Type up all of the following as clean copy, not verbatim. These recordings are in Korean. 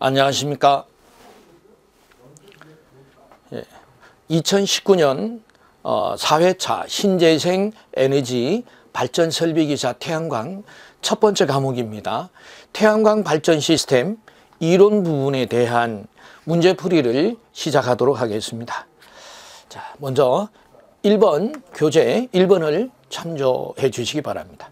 안녕하십니까. 2019년 4회차 신재생 에너지 발전 설비기사 태양광 첫 번째 과목입니다. 태양광 발전 시스템 이론 부분에 대한 문제풀이를 시작하도록 하겠습니다. 자, 먼저 1번 교재 1번을 참조해 주시기 바랍니다.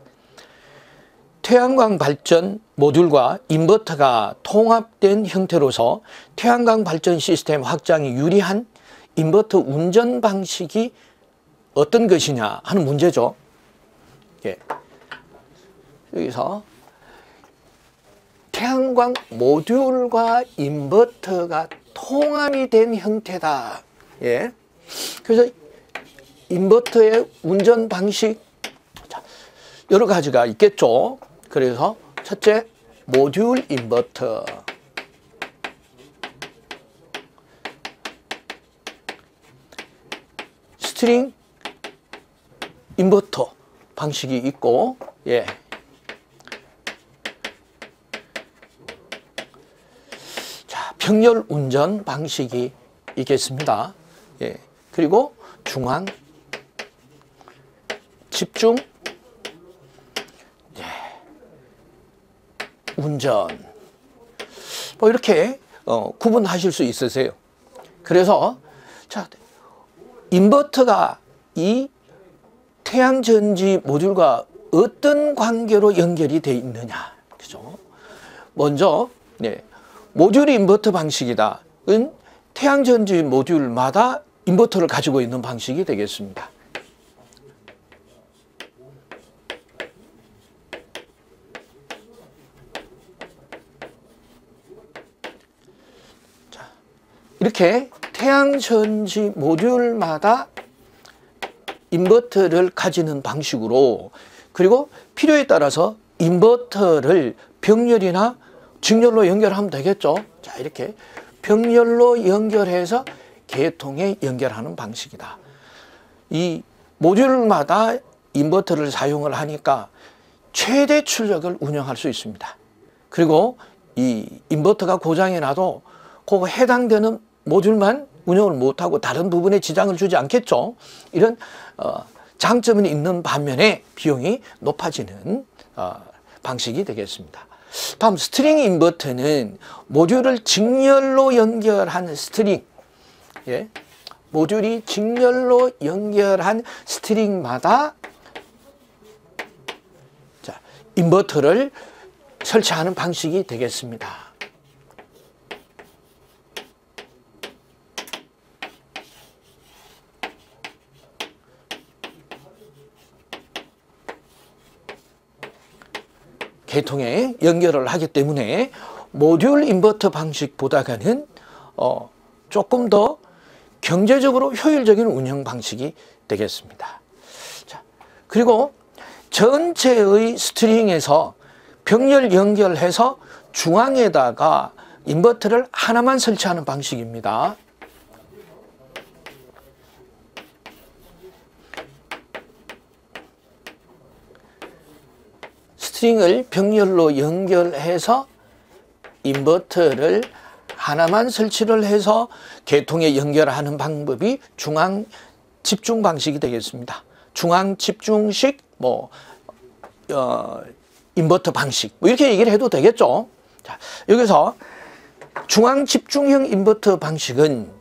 태양광 발전 모듈과 인버터가 통합된 형태로서 태양광 발전 시스템 확장이 유리한 인버터 운전 방식이 어떤 것이냐 하는 문제죠. 예. 여기서 태양광 모듈과 인버터가 통합이 된 형태다. 예. 그래서 인버터의 운전 방식 여러 가지가 있겠죠. 그래서 첫째, 모듈 인버터. 스트링 인버터 방식이 있고, 예. 자, 병렬 운전 방식이 있겠습니다. 예. 그리고 중앙 집중 운전 뭐 이렇게 구분하실 수 있으세요. 그래서 자, 인버터가 이 태양전지 모듈과 어떤 관계로 연결이 되어 있느냐, 그죠? 먼저 모듈 인버터 방식이다. 은 태양전지 모듈마다 인버터를 가지고 있는 방식이 되겠습니다. 이렇게 태양전지 모듈마다 인버터를 가지는 방식으로, 그리고 필요에 따라서 인버터를 병렬이나 직렬로 연결하면 되겠죠. 자, 이렇게 병렬로 연결해서 계통에 연결하는 방식이다. 이 모듈마다 인버터를 사용을 하니까 최대 출력을 운영할 수 있습니다. 그리고 이 인버터가 고장이 나도 그 해당되는 모듈만 운영을 못하고 다른 부분에 지장을 주지 않겠죠. 이런 장점은 있는 반면에 비용이 높아지는 방식이 되겠습니다. 다음 스트링 인버터는 모듈을 직렬로 연결한 스트링, 예. 모듈이 직렬로 연결한 스트링마다 자, 인버터를 설치하는 방식이 되겠습니다. 계통에 연결을 하기 때문에 모듈 인버터 방식보다는 조금 더 경제적으로 효율적인 운영 방식이 되겠습니다. 자, 그리고 전체의 스트링에서 병렬 연결해서 중앙에다가 인버터를 하나만 설치하는 방식입니다. 스트링을 병렬로 연결해서 인버터를 하나만 설치를 해서 계통에 연결하는 방법이 중앙 집중 방식이 되겠습니다. 중앙 집중식 인버터 방식 이렇게 얘기를 해도 되겠죠. 자, 여기서 중앙 집중형 인버터 방식은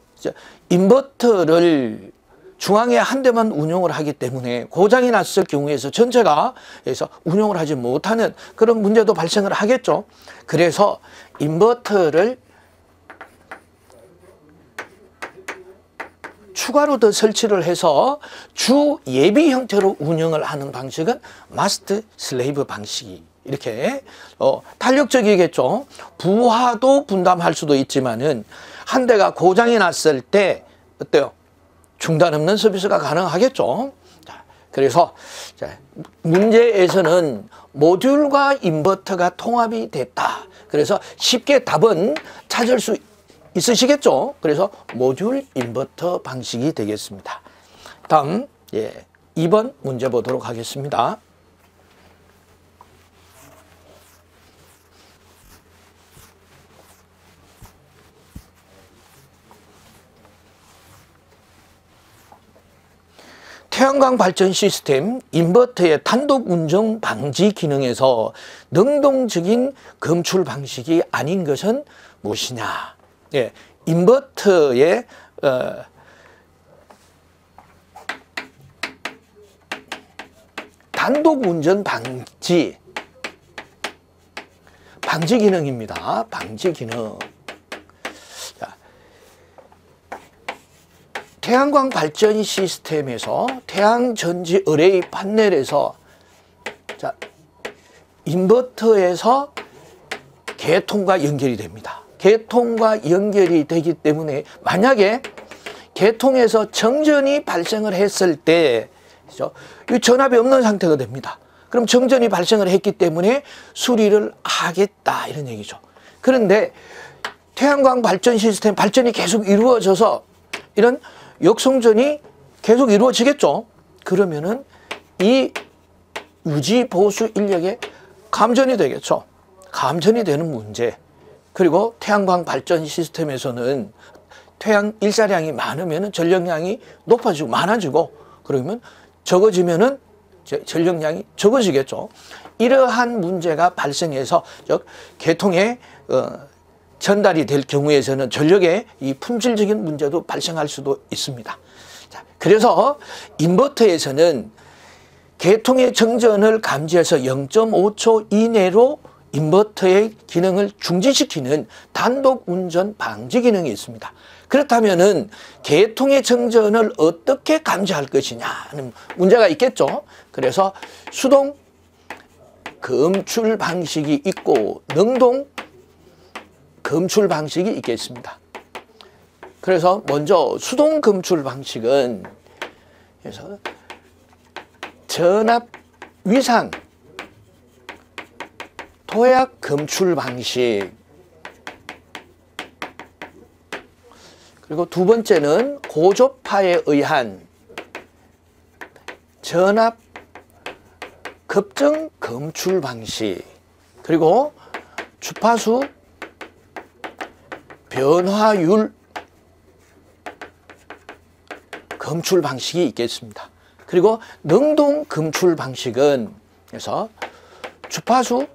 인버터를 중앙에 한 대만 운용을 하기 때문에 고장이 났을 경우에서 전체가 해서 운용을 하지 못하는 그런 문제도 발생을 하겠죠. 그래서 인버터를 추가로 더 설치를 해서 주 예비 형태로 운영을 하는 방식은 마스터 슬레이브 방식이 이렇게 탄력적이겠죠. 부하도 분담할 수도 있지만은 한 대가 고장이 났을 때 어때요? 중단 없는 서비스가 가능하겠죠. 자, 그래서 문제에서는 모듈과 인버터가 통합이 됐다. 그래서 쉽게 답은 찾을 수 있으시겠죠. 그래서 모듈 인버터 방식이 되겠습니다. 다음 2번 문제 보도록 하겠습니다. 태양광 발전 시스템 인버터의 단독 운전 방지 기능에서 능동적인 검출 방식이 아닌 것은 무엇이냐? 예, 인버터의 단독 운전 방지 기능입니다. 방지 기능. 자, 태양광 발전 시스템에서 태양전지 어레이 판넬에서 자, 인버터에서 개통과 연결이 됩니다. 개통과 연결이 되기 때문에 만약에 개통에서 정전이 발생을 했을 때 이 전압이 없는 상태가 됩니다. 그럼 정전이 발생을 했기 때문에 수리를 하겠다 이런 얘기죠. 그런데 태양광 발전 시스템 발전이 계속 이루어져서 이런 역송전이 계속 이루어지겠죠. 그러면은 이 유지 보수 인력에 감전이 되겠죠. 감전이 되는 문제. 그리고 태양광 발전 시스템에서는 태양 일사량이 많으면 전력량이 높아지고 많아지고 그러면 적어지면은 전력량이 적어지겠죠. 이러한 문제가 발생해서 계통에 전달이 될 경우에서는 전력의 이 품질적인 문제도 발생할 수도 있습니다. 자, 그래서 인버터에서는 계통의 정전을 감지해서 0.5초 이내로 인버터의 기능을 중지시키는 단독 운전 방지 기능이 있습니다. 그렇다면은 계통의 정전을 어떻게 감지할 것이냐 하는 문제가 있겠죠. 그래서 수동 검출 방식이 있고 능동 검출 방식이 있겠습니다. 그래서 먼저 수동 검출 방식은 그래서 전압 위상 도약 검출 방식, 그리고 두 번째는 고조파에 의한 전압 급증 검출 방식, 그리고 주파수 변화율 검출 방식이 있겠습니다. 그리고 능동 검출 방식은 그래서 주파수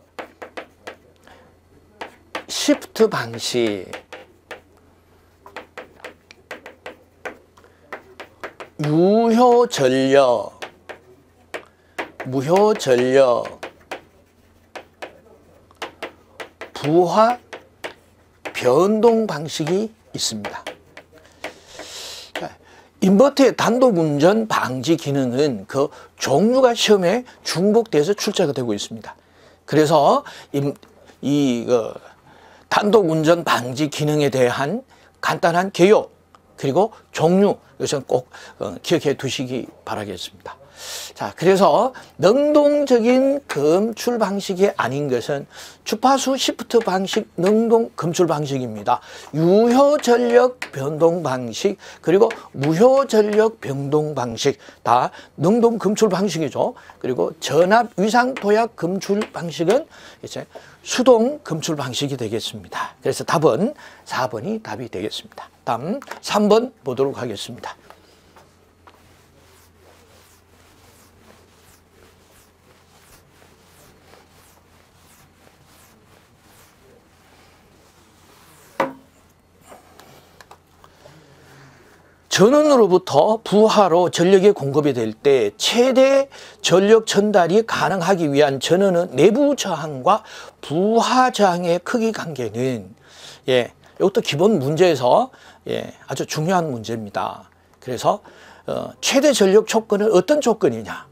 시프트 방식, 유효 전력, 무효 전력, 부하 변동 방식이 있습니다. 인버터의 단독 운전 방지 기능은 그 종류가 시험에 중복돼서 출제가 되고 있습니다. 그래서 단독 운전 방지 기능에 대한 간단한 개요 그리고 종류 이것은 꼭 기억해 두시기 바라겠습니다. 자, 그래서 능동적인 검출 방식이 아닌 것은 주파수 시프트 방식 능동 검출 방식입니다. 유효 전력 변동 방식 그리고 무효 전력 변동 방식 다 능동 검출 방식이죠. 그리고 전압 위상 도약 검출 방식은 이제 수동 검출 방식이 되겠습니다. 그래서 답은 4번이 답이 되겠습니다. 다음 3번 보도록 하겠습니다. 전원으로부터 부하로 전력이 공급이 될 때 최대 전력 전달이 가능하기 위한 전원의 내부 저항과 부하 저항의 크기 관계는 이것도 기본 문제에서 아주 중요한 문제입니다. 그래서 최대 전력 조건은 어떤 조건이냐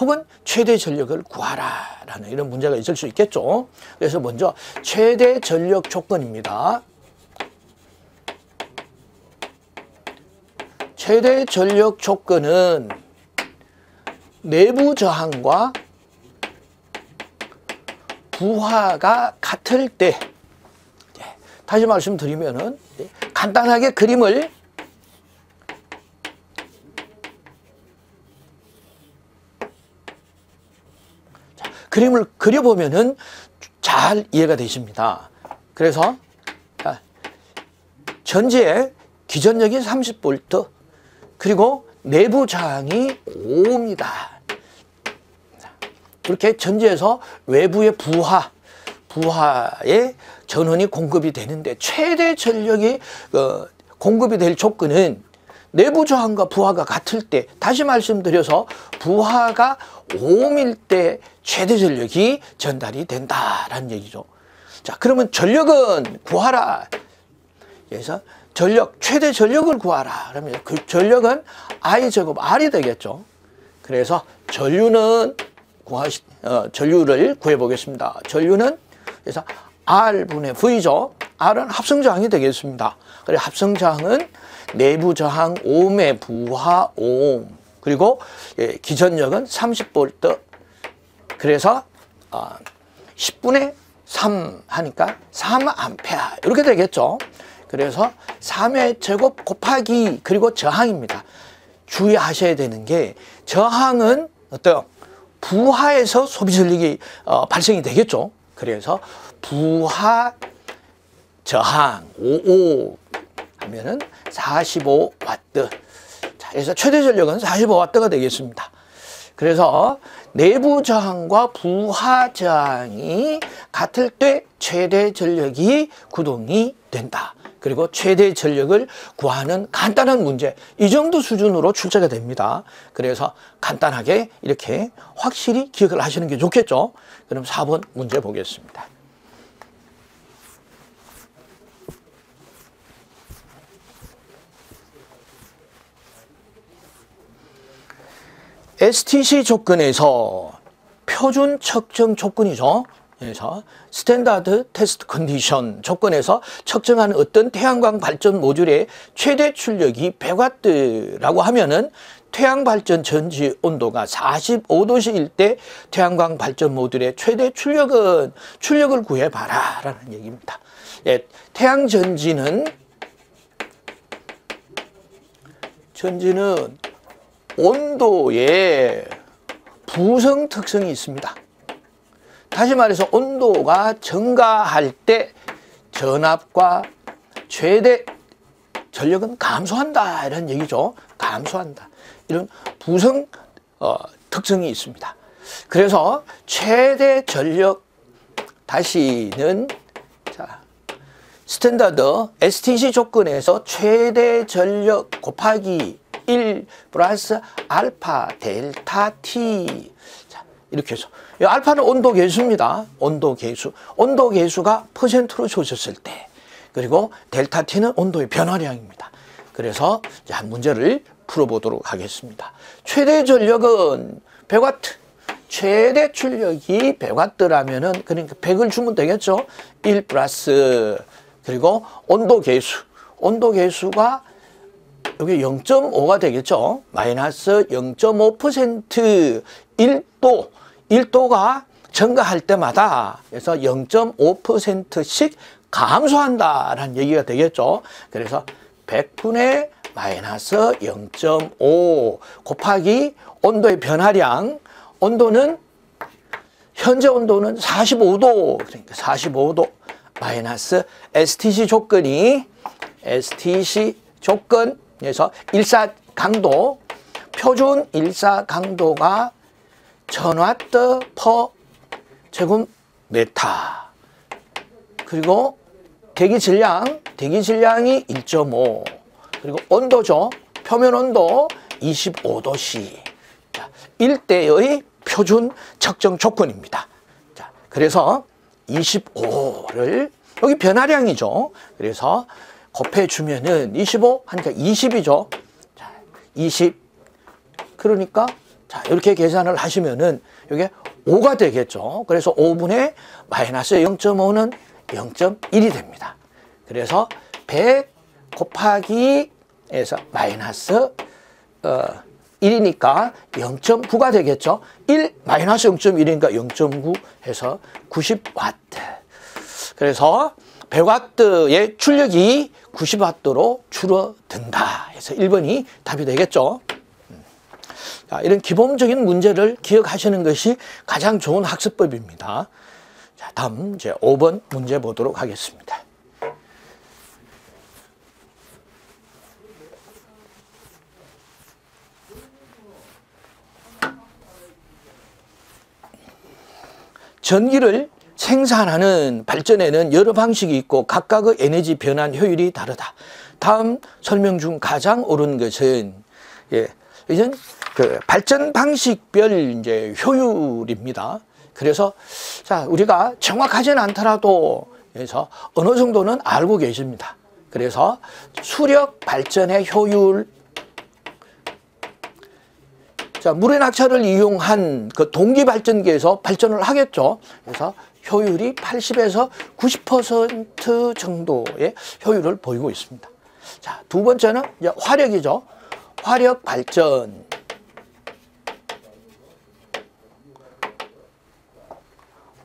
혹은 최대 전력을 구하라라는 이런 문제가 있을 수 있겠죠. 그래서 먼저 최대 전력 조건입니다. 최대 전력 조건은 내부 저항과 부하가 같을 때, 다시 말씀드리면은 간단하게 그림을 그려보면은 잘 이해가 되십니다. 그래서 전지의 기전력이 30V 그리고 내부 저항이 5입니다. 그렇게 전지에서 외부의 부하의 전원이 공급이 되는데 최대 전력이 공급이 될 조건은 내부 저항과 부하가 같을 때, 다시 말씀드려서 부하가 5옴일 때 최대 전력이 전달이 된다라는 얘기죠. 자, 그러면 전력은 구하라. 그래서 최대 전력을 구하라. 그러면 그 전력은 I 제곱 R이 되겠죠. 그래서 전류를 구해 보겠습니다. 전류는 그래서 R분의 V죠. R은 합성저항이 되겠습니다. 그래 합성저항은 내부 저항 5옴의 부하 5옴, 그리고 기전력은 30V, 그래서 10분의 3 하니까 3A 이렇게 되겠죠. 그래서 3의 제곱 곱하기, 그리고 저항입니다. 주의하셔야 되는 게, 저항은 어때요? 부하에서 소비 전력이 발생이 되겠죠. 그래서 부하 저항 55 하면은 45W. 자, 그래서 최대 전력은 45W가 되겠습니다. 그래서 내부 저항과 부하 저항이 같을 때 최대 전력이 구동이 된다. 그리고 최대 전력을 구하는 간단한 문제, 이 정도 수준으로 출제가 됩니다. 그래서 간단하게 이렇게 확실히 기억을 하시는 게 좋겠죠. 그럼 4번 문제 보겠습니다. STC 조건에서 표준 측정 조건이죠. 그래서 스탠다드 테스트 컨디션 조건에서 측정하는 어떤 태양광 발전 모듈의 최대 출력이 100W라고 하면은 태양발전 전지 온도가 45도씨일 때 태양광 발전 모듈의 최대 출력을 구해봐라 라는 얘기입니다. 예, 태양 전지는 온도에 부성 특성이 있습니다. 다시 말해서 온도가 증가할 때 전압과 최대 전력은 감소한다 이런 얘기죠. 감소한다. 이런 부성 특성이 있습니다. 그래서 최대 전력, 다시는 스탠다드 STC 조건에서 최대 전력 곱하기 1 플러스 알파 델타 T. 자, 이렇게 해서 이 알파는 온도 계수입니다. 온도 계수가 퍼센트로 주어졌을 때, 그리고 델타 T는 온도의 변화량입니다. 그래서 자, 문제를 풀어보도록 하겠습니다. 최대 전력은 100W, 최대 출력이 100W라면은 그러니까 100을 주면 되겠죠. 1 플러스, 그리고 온도 계수가 여기 0.5가 되겠죠. 마이너스 0.5% 1도가 증가할 때마다 그래서 0.5%씩 감소한다라는 얘기가 되겠죠. 그래서 100분의 마이너스 0.5 곱하기 온도의 변화량, 현재 온도는 45도, 그러니까 45도 마이너스 STC 조건에서 일사강도, 표준 일사강도가 1000W per 제곱미터, 그리고 대기질량이 1.5, 그리고 온도죠. 표면 온도 25도씨. 자, 일대의 표준 측정 조건입니다. 자, 그래서 25를 여기 변화량이죠. 그래서 곱해주면은 25 하니까 20이죠. 자, 20. 그러니까 자, 이렇게 계산을 하시면은 이게 5가 되겠죠. 그래서 5분의 마이너스 0.5는 0.1이 됩니다. 그래서 100 곱하기에서 마이너스 1이니까 0.9가 되겠죠. 1 마이너스 0.1이니까 0.9 해서 90W. 그래서 100W의 출력이 90W로 줄어든다 해서 1번이 답이 되겠죠. 자, 이런 기본적인 문제를 기억하시는 것이 가장 좋은 학습법입니다. 자, 다음 이제 5번 문제 보도록 하겠습니다. 전기를 생산하는 발전에는 여러 방식이 있고 각각의 에너지 변환 효율이 다르다. 다음 설명 중 가장 옳은 것은 이전 그 발전 방식별 이제 효율입니다. 그래서 자, 우리가 정확하지는 않더라도 그래서 어느 정도는 알고 계십니다. 그래서 수력 발전의 효율, 자, 물의 낙차를 이용한 그 동기 발전기에서 발전을 하겠죠. 그래서 효율이 80에서 90% 정도의 효율을 보이고 있습니다. 자, 두 번째는 이제 화력이죠. 화력 발전.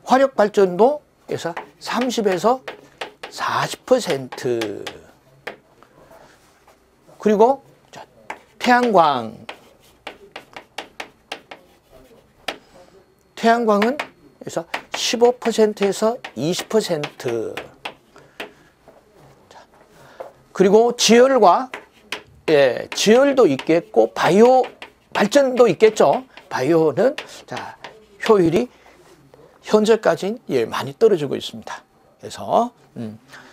화력 발전도 그래서 30에서 40%. 그리고 자, 태양광은 그래서 15%에서 20%. 그리고 지열과 지열도 있겠고 바이오 발전도 있겠죠. 바이오는 자, 효율이 현재까지는 많이 떨어지고 있습니다. 그래서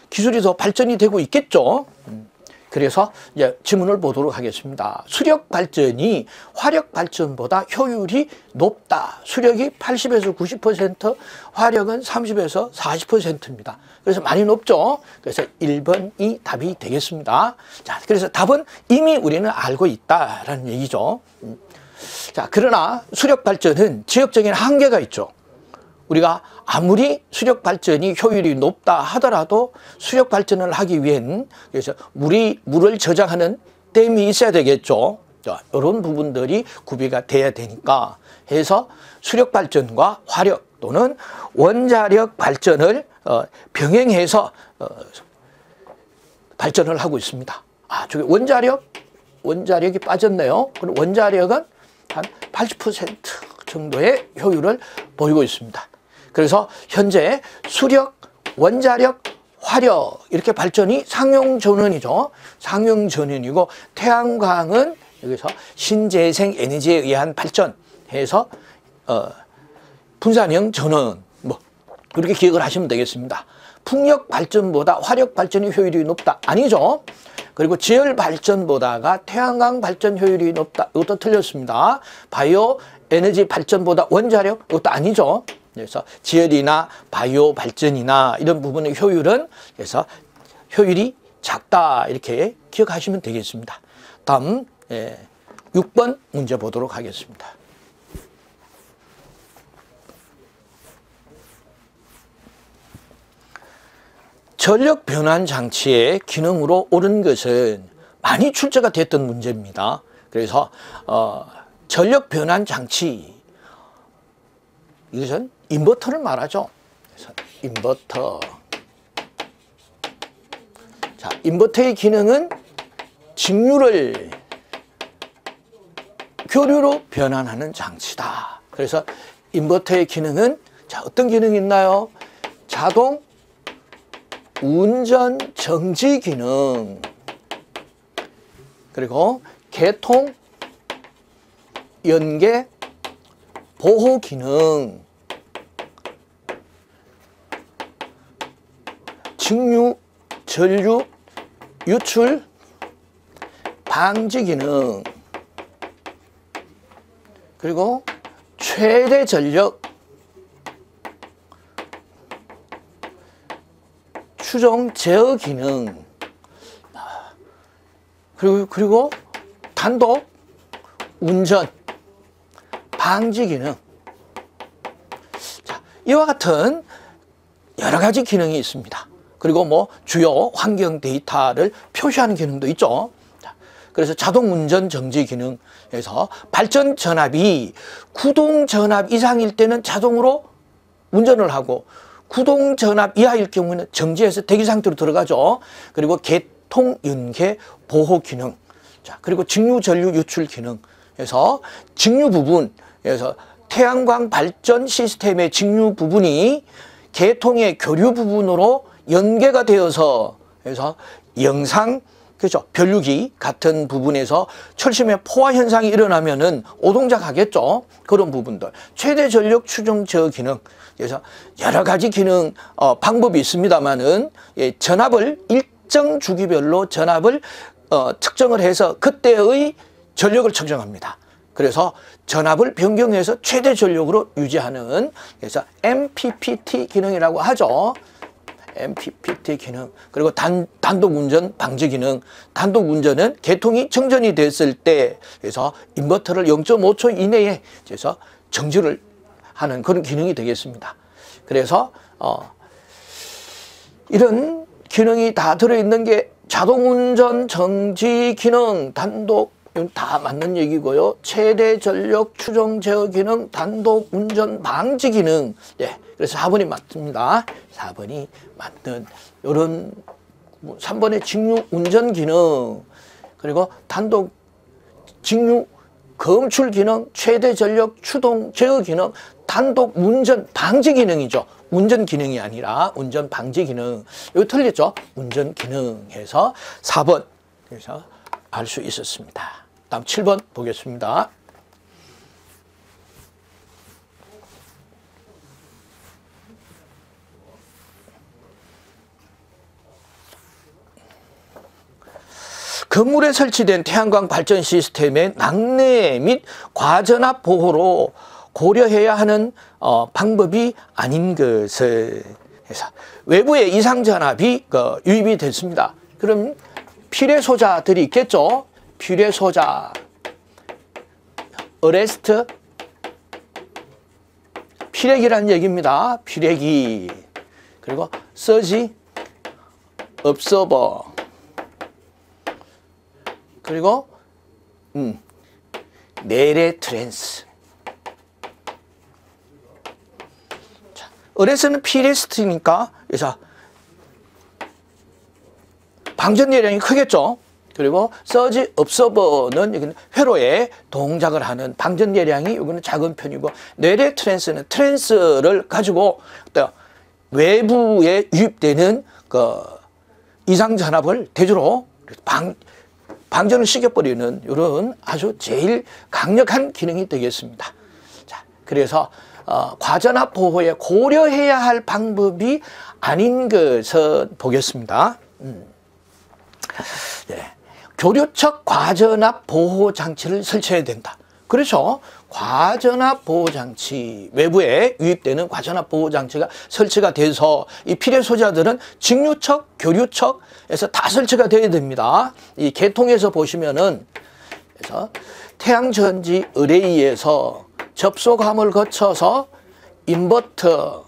기술이 더 발전이 되고 있겠죠. 그래서 이제 질문을 보도록 하겠습니다. 수력 발전이 화력 발전보다 효율이 높다. 수력이 80에서 90%, 화력은 30에서 40%입니다. 그래서 많이 높죠. 그래서 1번이 답이 되겠습니다. 자, 그래서 답은 이미 우리는 알고 있다라는 얘기죠. 자, 그러나 수력 발전은 지역적인 한계가 있죠. 우리가 아무리 수력 발전이 효율이 높다 하더라도 수력 발전을 하기 위hen 그래서 물을 저장하는 댐이 있어야 되겠죠. 자, 이런 부분들이 구비가 돼야 되니까 해서 수력 발전과 화력 또는 원자력 발전을 병행해서 발전을 하고 있습니다. 아, 저기 원자력이 빠졌네요. 그럼 원자력은 한 80% 정도의 효율을 보이고 있습니다. 그래서 현재 수력, 원자력, 화력 이렇게 발전이 상용전원이죠. 상용전원이고 태양광은 여기서 신재생 에너지에 의한 발전해서 분산형 전원 뭐 그렇게 기억을 하시면 되겠습니다. 풍력 발전보다 화력 발전이 효율이 높다. 아니죠. 그리고 지열 발전보다가 태양광 발전 효율이 높다. 이것도 틀렸습니다. 바이오 에너지 발전보다 원자력 이것도 아니죠. 그래서 지열이나 바이오 발전이나 이런 부분의 효율은 그래서 효율이 작다 이렇게 기억하시면 되겠습니다. 다음 6번 문제 보도록 하겠습니다. 전력 변환 장치의 기능으로 옳은 것은 많이 출제가 됐던 문제입니다. 그래서 전력 변환 장치 이것은 인버터를 말하죠. 그래서 인버터. 자, 인버터의 기능은 직류를 교류로 변환하는 장치다. 그래서 인버터의 기능은 자, 어떤 기능이 있나요? 자동 운전 정지 기능, 그리고 개통 연계 보호 기능, 직류 전류 유출 방지 기능, 그리고 최대 전력 추정 제어 기능, 그리고 단독 운전 방지 기능. 자, 이와 같은 여러 가지 기능이 있습니다. 그리고 뭐 주요 환경 데이터를 표시하는 기능도 있죠. 자, 그래서 자동 운전 정지 기능에서 발전 전압이 구동 전압 이상일 때는 자동으로 운전을 하고 구동 전압 이하일 경우는 정지해서 대기 상태로 들어가죠. 그리고 개통 연계 보호 기능. 자, 그리고 직류 전류 유출 기능에서 직류 부분에서 태양광 발전 시스템의 직류 부분이 개통의 교류 부분으로 연계가 되어서 그래서 영상 그렇죠. 변류기 같은 부분에서 철심의 포화 현상이 일어나면은 오동작하겠죠. 그런 부분들. 최대 전력 추정 제어 기능. 그래서 여러 가지 기능 방법이 있습니다만은 전압을 일정 주기별로 전압을 측정을 해서 그때의 전력을 측정합니다. 그래서 전압을 변경해서 최대 전력으로 유지하는, 그래서 MPPT 기능이라고 하죠. MPPT 기능. 그리고 단독 운전 방지 기능. 단독 운전은 계통이 정전이 됐을 때, 그래서 인버터를 0.5초 이내에 그래서 정지를 하는 그런 기능이 되겠습니다. 그래서 이런 기능이 다 들어있는 게 자동 운전 정지 기능, 단독, 다 맞는 얘기고요. 최대 전력 추정 제어 기능, 단독 운전 방지 기능. 네, 그래서 4번이 맞습니다. 4번이 맞는 이런 3번의 직류 운전 기능, 그리고 단독 직류 검출 기능, 최대 전력 추동 제어 기능, 단독 운전 방지 기능이죠. 운전 기능이 아니라 운전 방지 기능. 이거 틀렸죠? 운전 기능에서 4번. 그래서 알 수 있었습니다. 다음 7번 보겠습니다. 건물에 설치된 태양광 발전 시스템의 낙뢰 및 과전압 보호로 고려해야 하는 방법이 아닌 것을 해서 외부에 이상 전압이 유입이 됐습니다. 그럼 필요 소자들이 있겠죠. 필요 소자, 어레스트, 피렉이라는 얘기입니다. 피렉이. 그리고 서지, 업서버. 그리고 내래 트랜스. 자, 어레스는 피레스트니까 그래서 방전 예량이 크겠죠. 그리고 서지 업서버는 회로에 동작을 하는 방전 예량이 이거는 작은 편이고, 뇌뢰 트랜스는 트랜스를 가지고 외부에 유입되는 그 이상 전압을 대주로 방전을 시켜버리는 이런 아주 제일 강력한 기능이 되겠습니다. 자, 그래서 과전압 보호에 고려해야 할 방법이 아닌 것을 보겠습니다. 네. 교류척 과전압 보호 장치를 설치해야 된다. 그렇죠. 과전압 보호 장치, 외부에 유입되는 과전압 보호 장치가 설치가 돼서 이 필요 소자들은 직류척, 교류척에서 다 설치가 돼야 됩니다. 이 계통에서 보시면은 그래서 태양전지 의뢰에서 접속함을 거쳐서 인버터,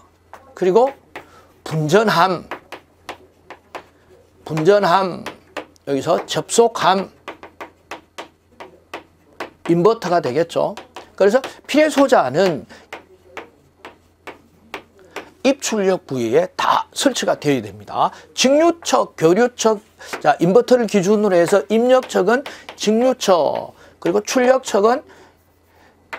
그리고 분전함, 여기서 접속함, 인버터가 되겠죠. 그래서 필요 소자는 입출력 부위에 다 설치가 되어야 됩니다. 직류척, 교류척, 자, 인버터를 기준으로 해서 입력척은 직류척, 그리고 출력척은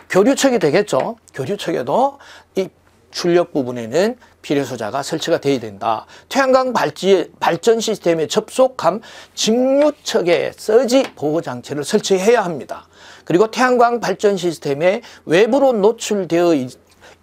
교류척이 되겠죠. 교류척에도 이 출력 부분에는 필요 소자가 설치가 되어야 된다. 태양광 발전 시스템에 접속함 직류척에 서지 보호 장치를 설치해야 합니다. 그리고 태양광 발전 시스템에 외부로 노출되어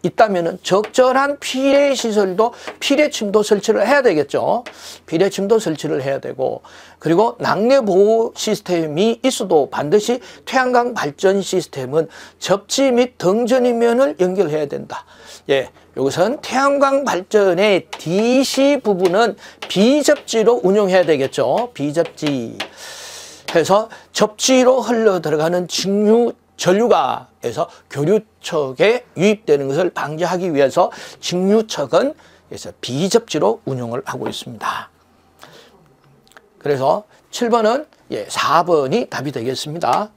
있다면 적절한 피해 시설도, 피뢰침도 설치를 해야 되겠죠. 피뢰침도 설치를 해야 되고, 그리고 낙뢰 보호 시스템이 있어도 반드시 태양광 발전 시스템은 접지 및 등전이면을 연결해야 된다. 예, 이것은 태양광 발전의 DC 부분은 비접지로 운용해야 되겠죠. 비접지 해서 접지로 흘러 들어가는 직류 전류가 해서 교류척에 유입되는 것을 방지하기 위해서 직류척은 그래서 비접지로 운용을 하고 있습니다. 그래서 7번은 4번이 답이 되겠습니다.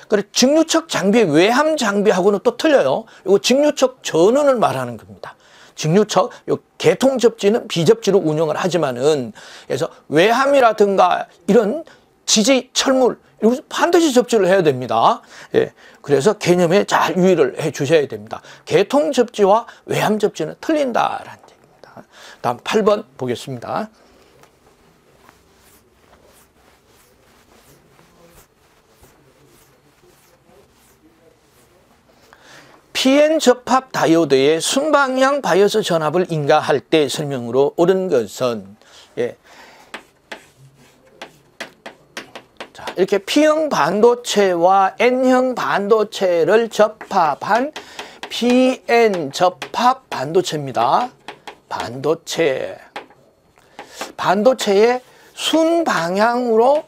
그리고 직류척 장비, 외함 장비하고는 또 틀려요. 이거 직류척 전원을 말하는 겁니다. 직류척, 요 개통 접지는 비접지로 운영을 하지만은, 그래서 외함이라든가 이런 지지, 철물, 이거 반드시 접지를 해야 됩니다. 예, 그래서 개념에 잘 유의를 해 주셔야 됩니다. 개통 접지와 외함 접지는 틀린다라는 얘기입니다. 다음 8번 보겠습니다. PN 접합 다이오드의 순방향 바이오스 전압을 인가할 때 설명으로 옳은 것은, 예. 자, 이렇게 P형 반도체와 N형 반도체를 접합한 PN 접합 반도체입니다. 반도체의 순방향으로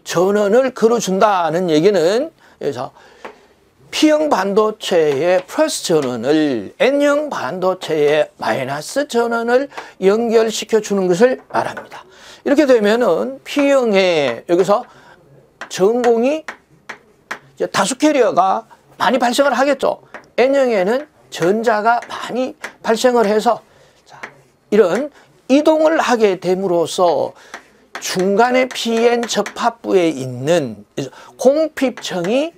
전원을 걸어준다는 얘기는, 그래서 P형 반도체의 플러스 전원을 N형 반도체의 마이너스 전원을 연결시켜 주는 것을 말합니다. 이렇게 되면은 P형에 여기서 전공이 다수 캐리어가 많이 발생을 하겠죠. N형에는 전자가 많이 발생을 해서 이런 이동을 하게 됨으로써 중간에 PN 접합부에 있는 공핍층이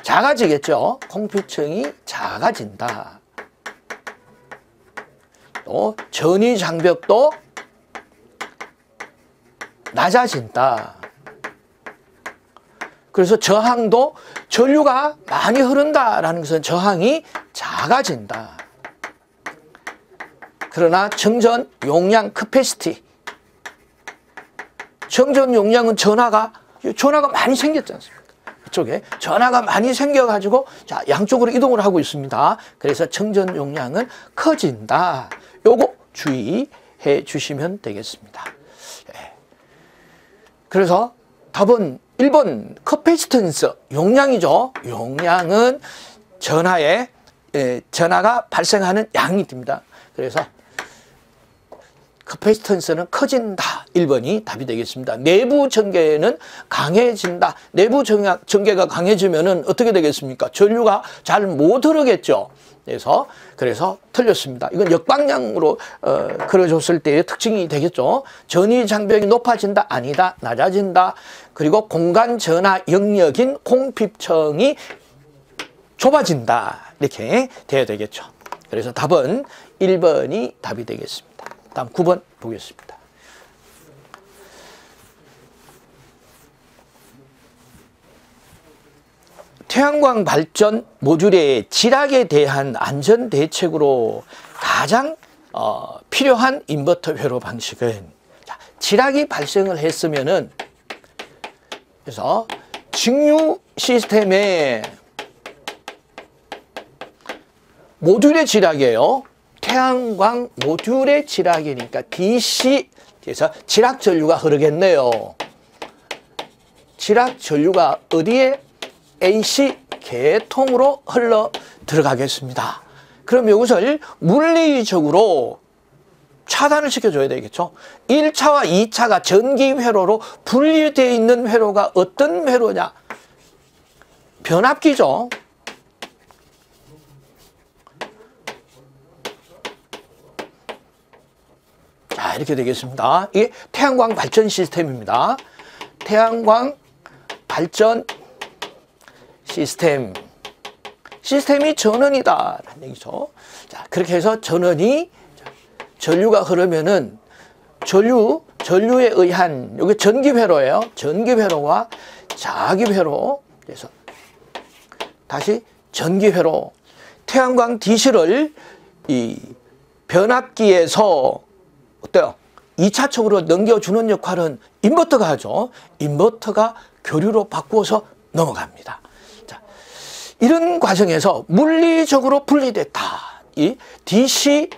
작아지겠죠. 공핍층이 작아진다. 또 전위 장벽도 낮아진다. 그래서 저항도 전류가 많이 흐른다라는 것은 저항이 작아진다. 그러나 정전 용량 캐패시티, 정전 용량은 전하가 많이 생겼지 않습니까? 이쪽에 전하가 많이 생겨가지고 자, 양쪽으로 이동을 하고 있습니다. 그래서 정전 용량은 커진다. 요거 주의해 주시면 되겠습니다. 그래서 답은 1번 커패시턴스, 용량이죠. 용량은 전하가 발생하는 양이 됩니다. 그래서 커패시턴스는 커진다. 1번이 답이 되겠습니다. 내부 전개는 강해진다. 내부 전개가 강해지면은 어떻게 되겠습니까? 전류가 잘 못 흐르겠죠. 그래서 틀렸습니다. 이건 역방향으로 그려줬을 때의 특징이 되겠죠. 전위 장벽이 높아진다? 아니다. 낮아진다. 그리고 공간 전하 영역인 공핍층이 좁아진다. 이렇게 돼야 되겠죠. 그래서 답은 1번이 답이 되겠습니다. 다음 9번 보겠습니다. 태양광 발전 모듈의 지락에 대한 안전 대책으로 가장 필요한 인버터 회로 방식은, 자, 지락이 발생을 했으면은, 그래서 직류 시스템의 모듈의 지락이에요. 태양광 모듈의 지락이니까 DC, 그래서 지락 전류가 흐르겠네요. 지락 전류가 어디에? AC 계통으로 흘러 들어가겠습니다. 그럼 이것을 물리적으로 차단을 시켜줘야 되겠죠. 1차와 2차가 전기 회로로 분리되어 있는 회로가 어떤 회로냐? 변압기죠. 자, 이렇게 되겠습니다. 이게 태양광 발전 시스템입니다. 태양광 발전 시스템이 전원이다 라는 얘기죠. 자, 그렇게 해서 전류가 흐르면은 전류에 의한, 여기 전기회로예요. 전기회로와 자기회로. 그래서 다시 전기회로. 태양광 DC를 이 변압기에서 어때요? 2차적으로 넘겨주는 역할은 인버터가 하죠. 인버터가 교류로 바꾸어서 넘어갑니다. 자, 이런 과정에서 물리적으로 분리됐다. 이 DC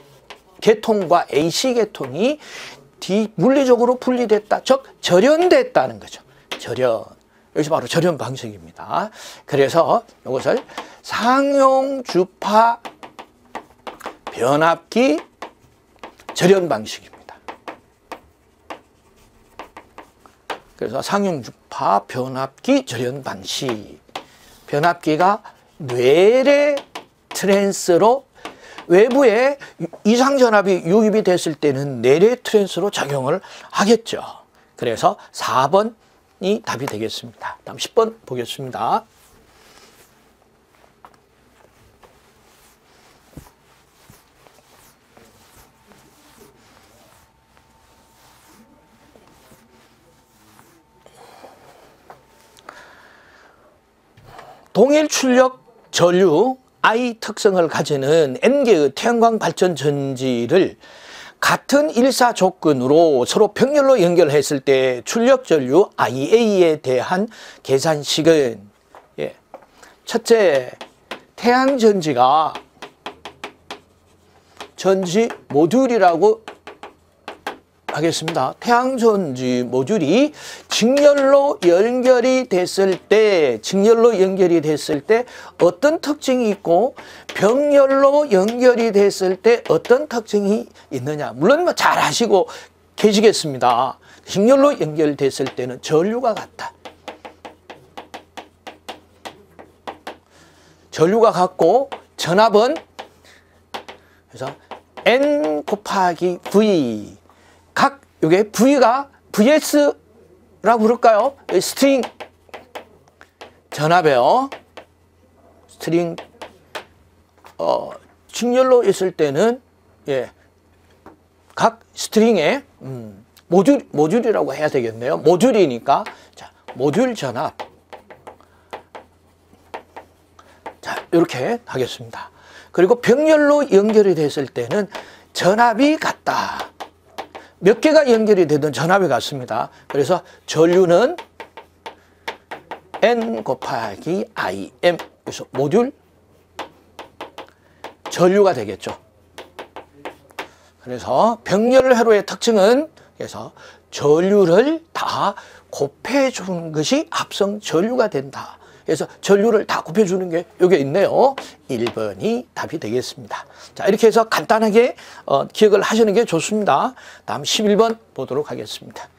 계통과 AC 계통이 물리적으로 분리됐다. 즉 절연됐다는 거죠. 절연. 여기서 바로 절연 방식입니다. 그래서 이것을 상용주파 변압기 절연 방식입니다. 그래서 상용주파 변압기 절연 방식. 변압기가 뇌레 트랜스로 외부에 이상전압이 유입이 됐을 때는 뇌레 트랜스로 작용을 하겠죠. 그래서 4번이 답이 되겠습니다. 다음 10번 보겠습니다. 동일 출력 전류 I 특성을 가지는 N개의 태양광 발전 전지를 같은 일사 조건으로 서로 병렬로 연결했을 때 출력 전류 IA에 대한 계산식은, 예, 첫째, 태양 전지가 전지 모듈이라고 하겠습니다. 태양 전지 모듈이 직렬로 연결이 됐을 때 어떤 특징이 있고 병렬로 연결이 됐을 때 어떤 특징이 있느냐. 물론 뭐 잘 아시고 계시겠습니다. 직렬로 연결됐을 때는 전류가 같다. 전류가 같고 전압은 그래서 N 곱하기 V, 각 요게 V가 VS라고 부를까요? 스트링 전압이에요. 스트링 직렬로 있을 때는, 예, 각 스트링에 모듈이라고 해야 되겠네요. 모듈이니까 자, 모듈 전압. 자, 이렇게 하겠습니다. 그리고 병렬로 연결이 됐을 때는 전압이 같다. 몇 개가 연결이 되든 전압이 같습니다. 그래서 전류는 N 곱하기 IM, 그래서 모듈 전류가 되겠죠. 그래서 병렬 회로의 특징은, 그래서 전류를 다 곱해주는 것이 합성 전류가 된다. 그래서 전류를 다 곱해주는 게 여기 있네요. 1번이 답이 되겠습니다. 자, 이렇게 해서 간단하게 기억을 하시는 게 좋습니다. 다음 11번 보도록 하겠습니다.